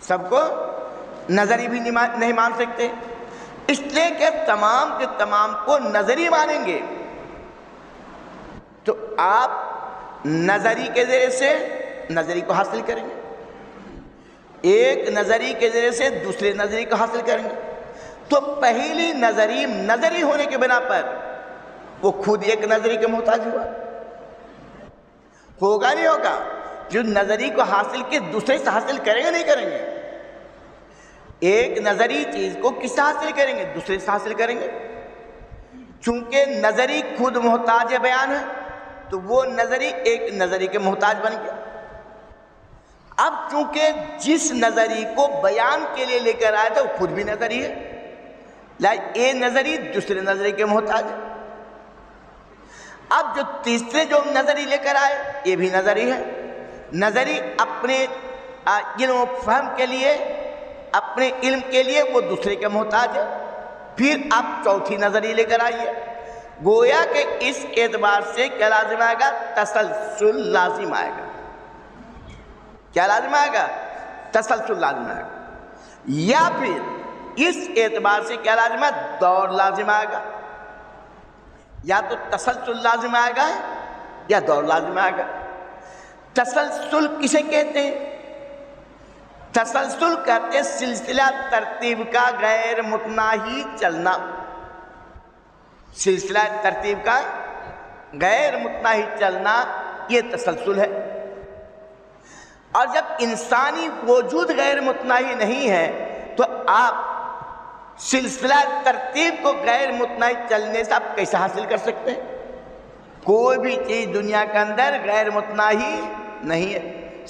سب کو نظری بھی نہیں مان سکتے، اس لیے کہ تمام کے تمام کو نظری مانیں گے تو آپ نظری کے ذریعے سے نظری کو حاصل کریں گے، ایک نظری کے ذریعے سے دوسرے نظری کو حاصل کریں گے، تو پہلی نظری ہونے کے بنا پر وہ خود ایک نظری کے محتاج ہوا، ہوگا نہیں ہوگا، جو نظری کو حاصل کے دوسرے سے حاصل کریں گے نہیں کریں گے، ایک نظری چیز کو کس سے حاصل کریں گے؟ دوسرے سے حاصل کریں گے، چونکہ نظری خود محتاج بیان ہے تو وہ نظری ایک نظری کے محتاج بن گیا۔ اب چونکہ جس نظری کو بیان کے لیے لے کر آیا تھا وہ خود بھی نظری ہے، یہ نظری دوسرے نظری کے محتاج ہے، اب جو تیسرے جو نظری لے کر آئے یہ بھی نظری ہے، نظری اپنے علم و فہم کے لیے، اپنے علم کے لیے وہ دوسرے کے محتاج ہے، پھر آپ چوتھی نظری لے کر آئیے، گویا کہ اس اعتبار سے کیا لازم آئے گا؟ تسلسل لازم آئے گا، کیا لازم آئے گا؟ تسلسل لازم آئے گا، یا پھر اس اعتبار سے کیا لازم ہے؟ دور لازم آئے گا، یا تو تسلسل لازم آئے گا یا دور لازم آئے گا۔ تسلسل کسے کہتے ہیں؟ تسلسل کہتے ہیں سلسلہ ترتیب کا غیر متناہی چلنا، سلسلہ ترتیب کا غیر متناہی چلنا یہ تسلسل ہے، اور جب انسانی وجود غیر متناہی نہیں ہے تو آپ سلسلہ ترتیب کو غیر متناہی چلنے سے آپ کیسے حاصل کر سکتے ہیں؟ کوئی بھی چیز دنیا کے اندر غیر متناہی نہیں ہے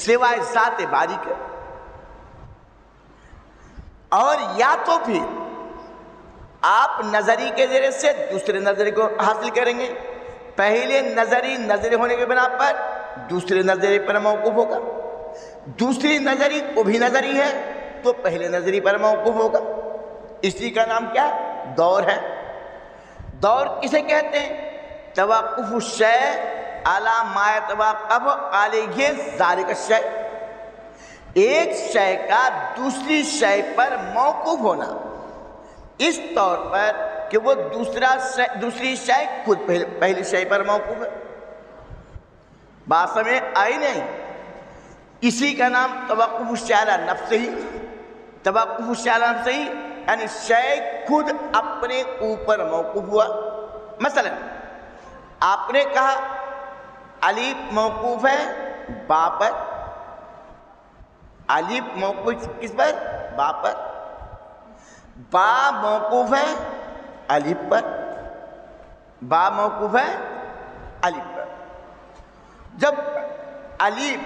سوائے ذات باری کے، اور یا تو پھر آپ نظری کے ذریعے سے دوسرے نظری کو حاصل کریں گے، پہلے نظری ہونے کے بنا پر دوسرے نظری پر موقوف ہوگا، دوسری نظری وہ بھی نظری ہے تو پہلے نظری پر موقوف ہوگا، اسی کا نام کیا؟ دور ہے۔ دور کسے کہتے ہیں؟ توقف الشیء علی ما یتوقف علیہ ذالک الشیء، ایک شے کا دوسری شے پر موقوف ہونا اس طور پر کہ وہ دوسری شے خود پہلی شے پر موقوف ہے، بات سمجھ آئی نہیں؟ اسی کا نام توقف الشیء علی نفسہ، توقف الشیء علی نفسہ یعنی شے خود اپنے اوپر موقوف ہوا۔ مثلا آپ نے کہا الف موقوف ہے با پر، الف موقوف کس پر؟ با پر، با موقوف ہے الف پر، با موقوف ہے الف پر، جب الف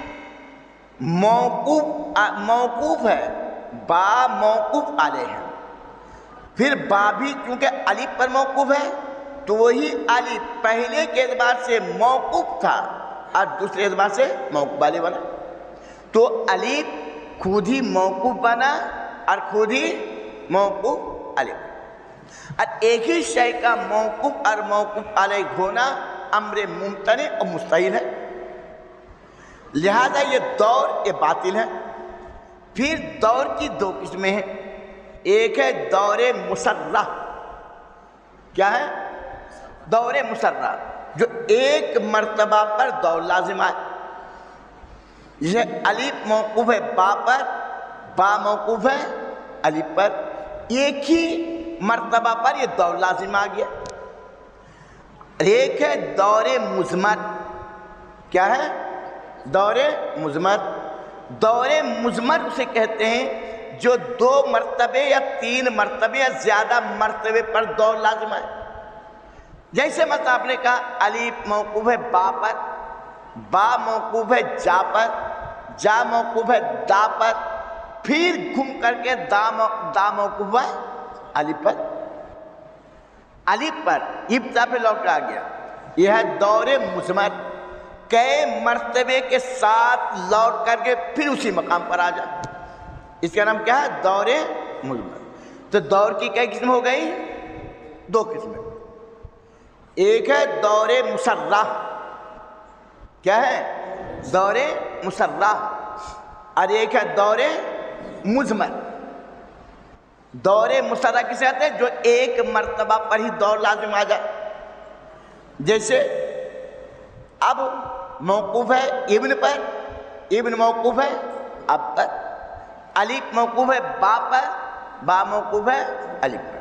موقوف ہے با موقوف علیہ ہے، پھر با بھی چونکہ الف پر موقوف ہے تو وہی الف پہلے کے اعتبار سے موقوف تھا اور دوسرے اعتبار سے موقوف علیہ بنا، تو الف خود ہی موقوف بنا اور خود ہی موقوف علیہ، اور ایک ہی شے کا موقوف اور موقوف علیہ ہونا امر ممتنع اور مستحیل ہے، لہذا یہ دور یہ باطل ہے۔ پھر دور کی دو قسمیں ہیں، ایک ہے دور مسرہ، کیا ہے؟ دور مسرہ جو ایک مرتبہ پر دور لازم آئے، جسے الف موقوف ہے با پر، با موقوف ہے الف پر، ایک ہی مرتبہ پر یہ دور لازم آ گیا۔ ایک ہے دور مزمر، کیا ہے؟ دور مزمر، دور مزمر اسے کہتے ہیں جو 2 مرتبے یا 3 مرتبے یا زیادہ مرتبے پر دور لازم ہے، جیسے مثلا آپ نے کہا الف موقوف ہے با پر، با موقوف ہے جا پر، جا موقوف ہے دا پر، پھر گھوم کر کے دا موقوف ہے الف پر، الف پر ابتدا پہ لوٹ آ گیا، یہ ہے دور مزمر، کئی مرتبے کے ساتھ لوٹ کر کے پھر اسی مقام پر آ جائے، اس کا نام کیا ہے؟ دور مزمر۔ تو دور کی کئی قسم ہو گئی؟ 2 قسمیں، ایک ہے دور مسرہ، کیا ہے؟ دور مسرہ، اور ایک ہے دور مزمر. دور مسرہ کسے آتے ہیں؟ جو ایک مرتبہ پر ہی دور لازم آ جائے. جیسے اب موقوف ہے ابن پر، ابن موقوف ہے اب پر، الف موقوف ہے با پر، با موقوف ہے الف پر.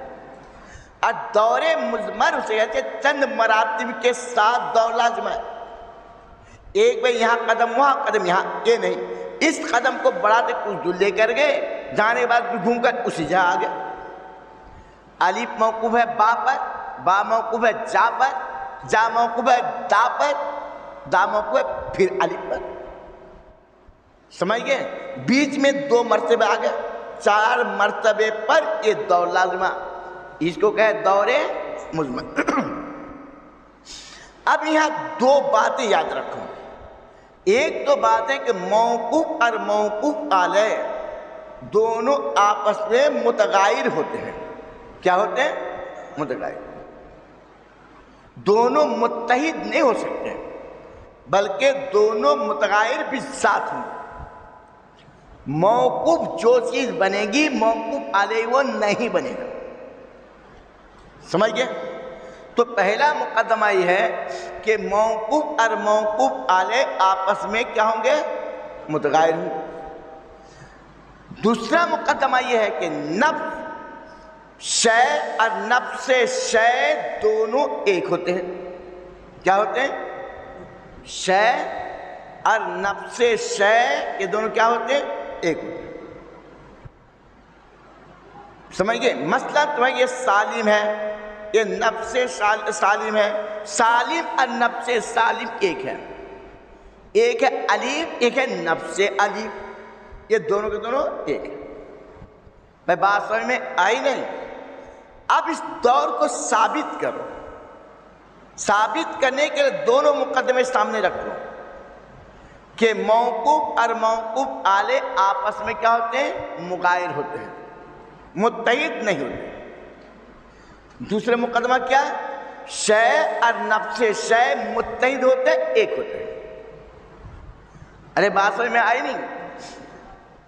اور دور مزمر اسے کہتے ہیں چند مراتب کے ساتھ دور لازم ہے. ایک بھائی یہاں قدم وہاں قدم یہاں، یہ نہیں. اس قدم کو بڑھاتے کچھ دور لے کر گئے، جانے کے بعد بھی گھوم کر اسی جگہ آ گئے. الف موقوف ہے با پر، با موقوف ہے جا پر، جا موقوف ہے دا پر، دا موقوف ہے پھر الف پر. سمجھ گئے؟ بیچ میں 2 مرتبے آ گئے، 4 مرتبے پر یہ دور لازمہ، اس کو کہے دور مزمر. اب یہاں 2 باتیں یاد رکھو. ایک تو بات ہے کہ موقوف اور موقوف علیہ دونوں آپس میں متغائر ہوتے ہیں. کیا ہوتے ہیں؟ متغائر. دونوں متحد نہیں ہو سکتے، بلکہ دونوں متغائر بھی ساتھ ہوں. موقوف جو چیز بنے گی موقوف علیہ وہ نہیں بنے گا. سمجھ گئے؟ تو پہلا مقدمہ یہ ہے کہ موقوف اور موقوف علیہ آپس میں کیا ہوں گے؟ متغائر ہوں. دوسرا مقدمہ یہ ہے کہ نفس شے اور نفس شے دونوں ایک ہوتے ہیں. کیا ہوتے ہیں؟ شے اور نفس شے یہ دونوں کیا ہوتے ہیں؟ ایک ہوتے ہیں. سمجھ گئے؟ مثلا تمہیں یہ سالم ہے، یہ نفس سالم ہے. سالم اور نفس سالم ایک ہے. ایک ہے الف، ایک ہے نفس الف. یہ دونوں کے دونوں ایک ہے. میں بات سمجھ میں آئی نہیں؟ اب اس دور کو ثابت کرو. ثابت کرنے کے لیے دونوں مقدمے سامنے رکھو کہ موقوف اور موقوف علیہ آپس میں کیا ہوتے ہیں؟ مغائر ہوتے ہیں، متحد نہیں ہوتے. دوسرے مقدمہ کیا ہے؟ شے اور نفس شے متحد ہوتے ہیں، ایک ہوتے ہیں. ارے بات سمجھ میں آئی نہیں؟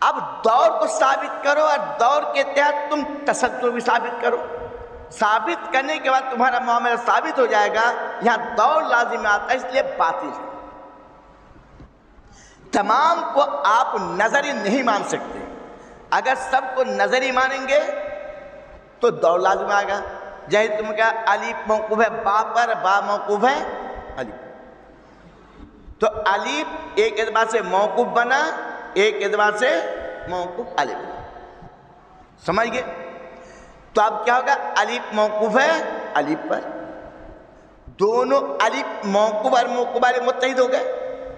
اب دور کو ثابت کرو اور دور کے تحت تم تسلسل بھی ثابت کرو. ثابت کرنے کے بعد تمہارا معاملہ ثابت ہو جائے گا. یہاں دور لازم آتا ہے، اس لیے باطل ہے. تمام کو آپ نظری نہیں مان سکتے. اگر سب کو نظری مانیں گے تو دور لازم آئے گا. جیسے تم کہا الف موقوف ہے با پر، با موقوف ہے الف. تو الف ایک اعتبار سے موقوف بنا، ایک اعتبار سے موقوف الف. سمجھ گئے؟ تو اب کیا ہوگا؟ الف موقوف ہے الف پر. دونوں الف موقوف اور موقوف علیہ متحد ہو گئے.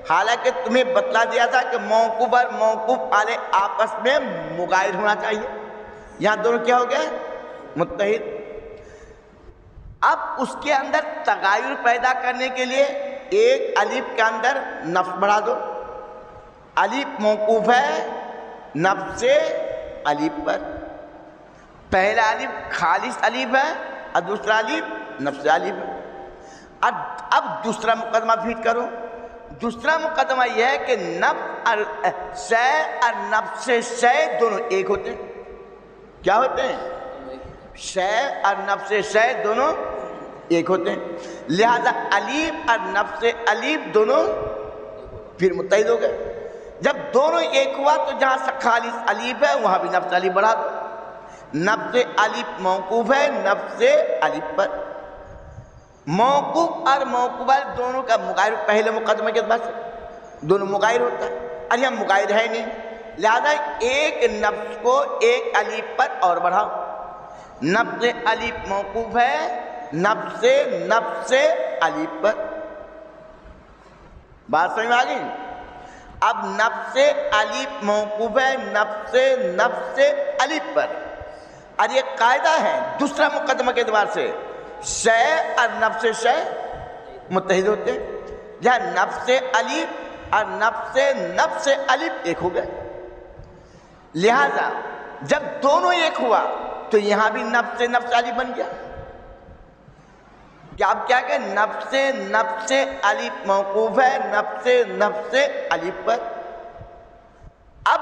حالانکہ تمہیں بتلا دیا تھا کہ موقوف اور موقوف علیہ آپس میں مغائر ہونا چاہیے. یہاں دونوں کیا ہو گئے؟ متحد. اب اس کے اندر تغایر پیدا کرنے کے لیے ایک الف کے اندر نفس بڑھا دو. الف موقوف ہے نفس الف پر. پہلا الف خالص الف ہے اور دوسرا الف نفس الف ہے. اب دوسرا مقدمہ فیٹ کرو. دوسرا مقدمہ یہ ہے کہ نفس اور شے اور نفس شے دونوں ایک ہوتے ہیں. کیا ہوتے ہیں؟ شے اور نفس شے دونوں ایک ہوتے ہیں. لہذا الف اور نفس الف دونوں پھر متحد ہو گئے. جب دونوں ایک ہوا تو جہاں سے خالص الف ہے وہاں بھی نفس الف بڑھا دو. نفس الف موقوف ہے نفس الف پر. موقوف اور موقوف دونوں کا مغائر پہلے مقدمے کے اعتبار سے دونوں مغائر ہوتا ہے. اور یہاں مغائر ہے نہیں، لہذا ایک نفس کو ایک الف پر اور بڑھاؤ. نفس الف موقوف ہے نفس الف پر. بات سمجھ میں آ گئی؟ اب نفس الف موقوف ہے نفس الف پر. اور یہ قاعدہ ہے دوسرا مقدمہ کے اعتبار سے شے اور نفس شے متحد ہوتے ہیں. جہاں نفس الف اور نفس الف ایک ہو گئے. لہذا جب دونوں ایک ہوا تو یہاں بھی نفس الف بن گیا. کہ اب کیا کہ نفس الف موقوف ہے نفس الف پر. اب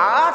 8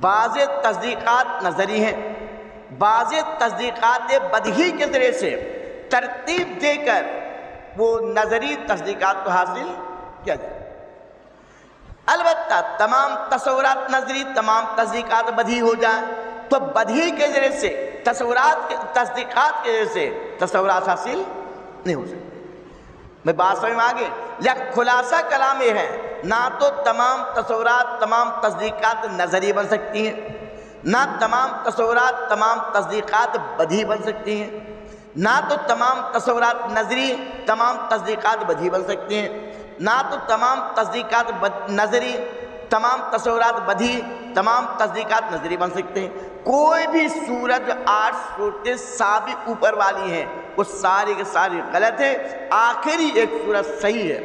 بعض تصدیقات نظری ہیں، بعض تصدیقات بدیہی کے ذریعے سے ترتیب دے کر وہ نظری تصدیقات کو حاصل کیا جائے۔ البتہ تمام تصورات نظری، تمام تصدیقات بدیہی ہو جائیں تو بدیہی کے ذریعے سے تصدیقات کے ذریعے سے تصورات حاصل نہیں ہو سکتے۔ میں بات سمجھ میں آگے؟ یا خلاصہ کلام یہ ہے، نہ تو تمام تصورات تمام تصدیقات نظری بن سکتی ہیں، نہ تمام تصورات تمام تصدیقات بدیہی بن سکتی ہیں، نہ تو تمام تصورات نظری تمام تصدیقات بدیہی بن سکتی ہیں، نہ تو تمام تصدیقات نظری تمام تصورات بدیہی تمام تصدیقات نظری بن سکتے ہیں۔ کوئی بھی صورت جو 8 صورتیں سابق اوپر والی ہیں وہ ساری کے ساری غلط ہے، آخری ایک صورت صحیح ہے۔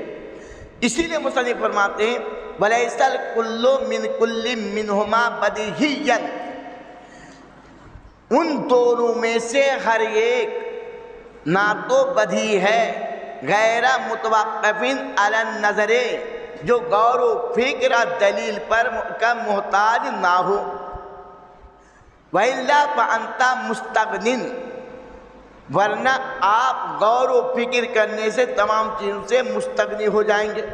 اسی لیے مصنف فرماتے ہیں وَلَيْسَ الْكُلُّ مِنْ كُلِّ مِنْهُمَا بَدِيهِيًّا، ان دونوں میں سے ہر ایک نہ تو بدیہی ہے، غیر متوقف علی النظر، جو غور و فکر دلیل پر کا محتاج نہ ہو، وَإِلَّا فَأَنْتَ مُسْتَغْنٍ، ورنہ آپ غور و فکر کرنے سے تمام چیزوں سے مستغنی ہو جائیں گے۔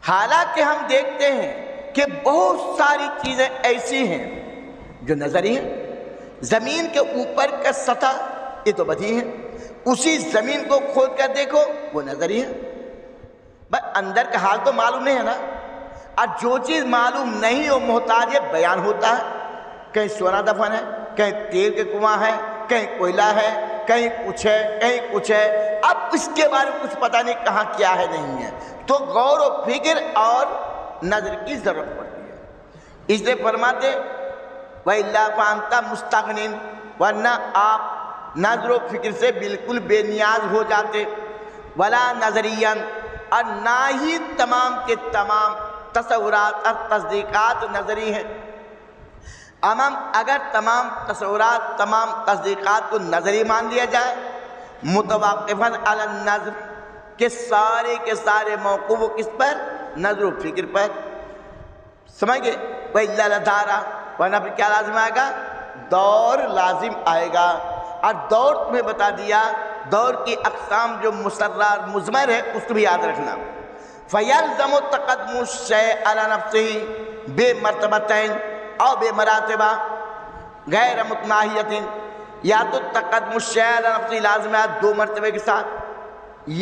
حالانکہ ہم دیکھتے ہیں کہ بہت ساری چیزیں ایسی ہیں جو نظری ہیں۔ زمین کے اوپر کا سطح یہ تو بدیہی ہے، اسی زمین کو کھود کر دیکھو وہ نظری ہے، بس اندر کا حال تو معلوم نہیں ہے نا۔ اور جو چیز معلوم نہیں وہ محتاج بیان ہوتا ہے، کہیں سونا دفن ہے، کہیں تیل کے کنواں ہے، کہیں کوئلہ ہے، کہیں کچھ ہے، کہیں کچھ ہے، اب اس کے بارے میں کچھ پتہ نہیں کہاں کیا ہے نہیں ہے، تو غور و فکر اور نظر کی ضرورت پڑتی ہے۔ اس لیے فرماتے وَإِلَّا فَأَنْتَ مُسْتَغْنٍ، ورنہ آپ نظر و فکر سے بالکل بے نیاز ہو جاتے، وَلَا نَظَرِيًّا، اور نہ ہی تمام کے تمام تصورات اور تصدیقات نظری ہیں۔ اگر تمام تصورات تمام تصدیقات کو نظری مان لیا جائے، متوقفاً علی النظر، کہ سارے کے سارے موقوف کس پر؟ نظر و فکر پر، سمجھ گئے؟ وَإِلَّا لَدَارَ، ورنہ پھر کیا لازم آئے گا؟ دور لازم آئے گا۔ اور دور تمہیں بتا دیا، دور کی اقسام جو مسرر مضمر ہے اس کو بھی یاد رکھنا۔ فَيَلْزَمُ تَقَدْمُ الشَّيْءِ عَلَى نَفْسِهِ بِمَرْتَبَتَيْنِ او بِمَرَاتِبَ غیر متناہیۃ، یا تو تقدم الشیء علی نفسہ لازم ہے 2 مرتبے کے ساتھ،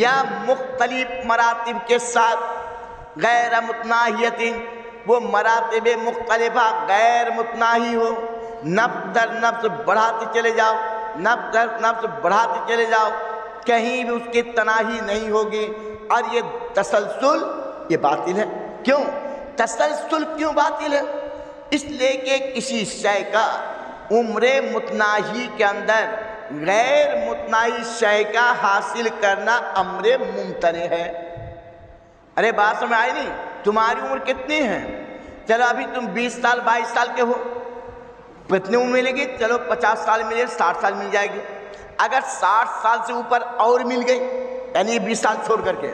یا مختلف مراتب کے ساتھ، غیر متناہیۃ، وہ مراتب مختلفہ غیر متناہی ہو، نفس در نفس بڑھاتے چلے جاؤ، نفس در نفس بڑھاتے چلے جاؤ، کہیں بھی اس کی تناہی نہیں ہوگی۔ اور یہ تسلسل یہ باطل ہے۔ کیوں تسلسل کیوں باطل ہے؟ اس لیے کہ کسی شے کا عمر متناہی کے اندر غیر متناہی شے کا حاصل کرنا امر ممتنع ہے۔ ارے بات سمجھ آئی نہیں؟ تمہاری عمر کتنی ہے؟ چلو ابھی تم 20 سال 22 سال کے ہو، کتنی عمر ملے گی؟ چلو 50 سال ملے، 60 سال مل جائے گی۔ اگر 60 سال سے اوپر اور مل گئی، یعنی 20 سال چھوڑ کر کے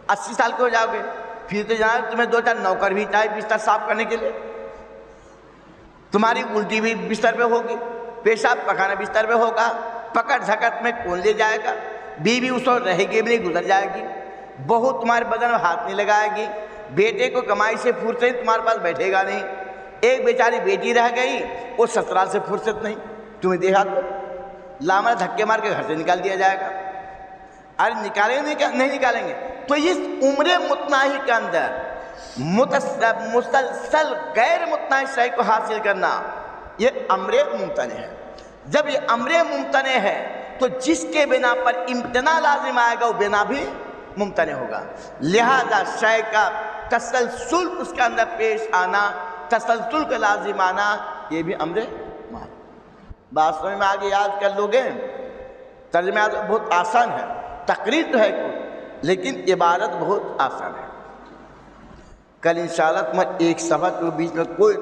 80 سال کے ہو جاؤ گے، پھر تو جناب تمہیں 2-4 نوکر بھی چاہیے بستر صاف کرنے کے لیے، تمہاری الٹی بھی بستر پہ ہوگی، پیشاب پخانا بستر پہ ہوگا، پکڑ جھکٹ میں کون لے جائے گا، بیوی اس وقت رہے گی بھی نہیں، گزر جائے گی، بہو تمہارے بدن میں ہاتھ نہیں لگائے گی، بیٹے کو کمائی سے فرصت تمہارے پاس بیٹھے گا نہیں، ایک بیچاری بیٹی رہ گئی، وہ سسرال سے فرصت نہیں، تمہیں دیہات میں لامڑا دھکے مار کے گھر سے نکال دیا جائے گا۔ ارے نکالیں گے نہیں نکالیں گے؟ تو اس عمر متناہی کے اندر مسلسل غیر متناہی شے کو حاصل کرنا یہ امر ممتنع ہے۔ جب یہ امر ممتنع ہے تو جس کے بنا پر امتناع لازم آئے گا وہ بنا بھی ممتنع ہوگا، لہذا شے کا تسلسل اس کے اندر پیش آنا، تسلسل کا لازم آنا، یہ بھی امر مال۔ بات سمجھ میں آگے یاد کر لو گے؟ ترجمہ بہت آسان ہے، تقریر تو ہے لیکن عبارت بہت آسان ہے۔ کل انشاءاللہ تمہیں ایک صفحہ کے بیچ میں کوئی